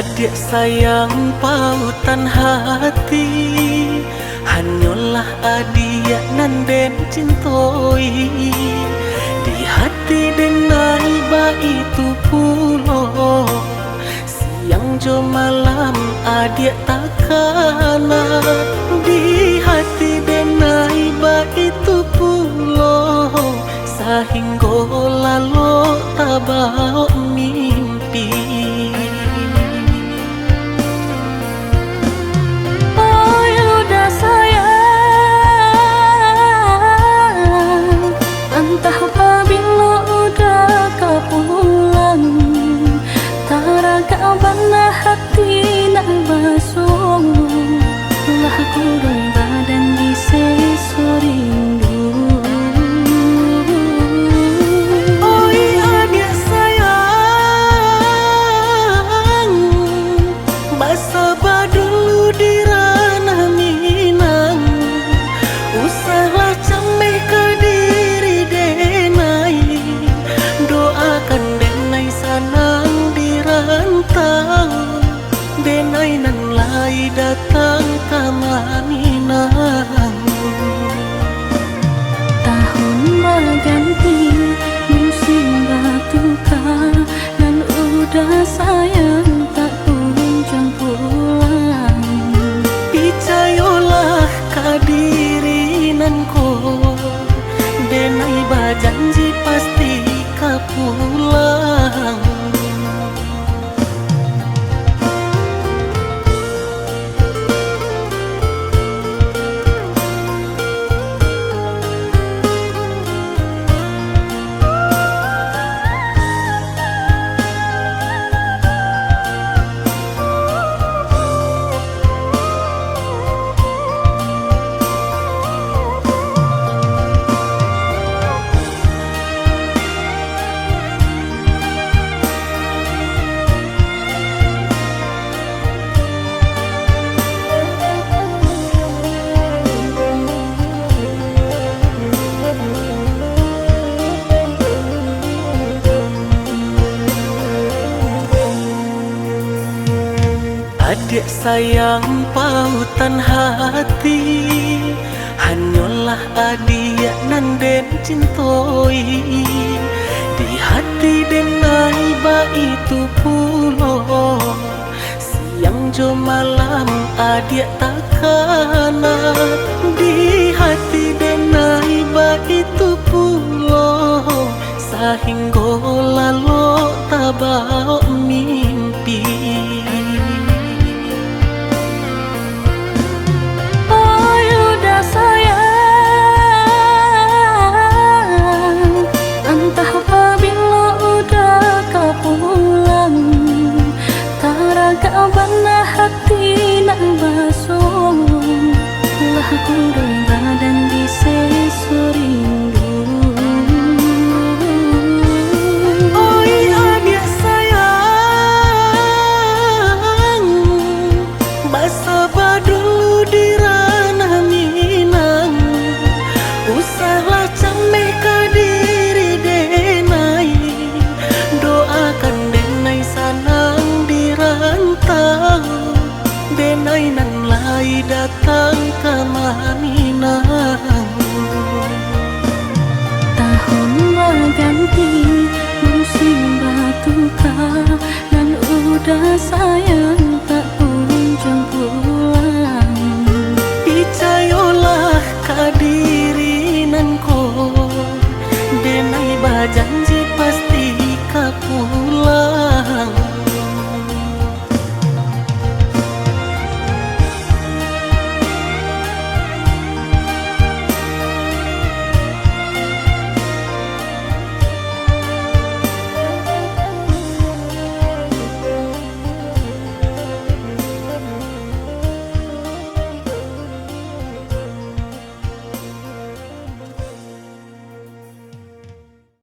Adik sayang pautan hati, hanyalah adik nan den cintoi. Di hati denai ba itu pulo, siang jo malam adik takana. Di hati denai ba itu pulo, sehingga lalu tabau mimpi. Entah apabila udah kau pulang, taraga bana hati nak basuh. Lah kurang badan di sesurindu. Oi adik sayang, basaba dulu di ranah Minang. Usahlah cameh ke diri denai, doakan denai sanang di rantau. Denai nan lai datang ke Minang. Tahun berganti, musim bertukar, dan udah sayang tak kunjung pulang. Picayolah kadiri nan ko, denai bajanji pasti ka pulang. Adik sayang pautan hati, hanyalah adik nan den cintoi. Di hati denai ba itu pulo, siang jo malam adik takana. Di hati denai ba itu pulo, sehingga lalu tabau mimpi. Entah apabila udah kau pulang, taraga bana hati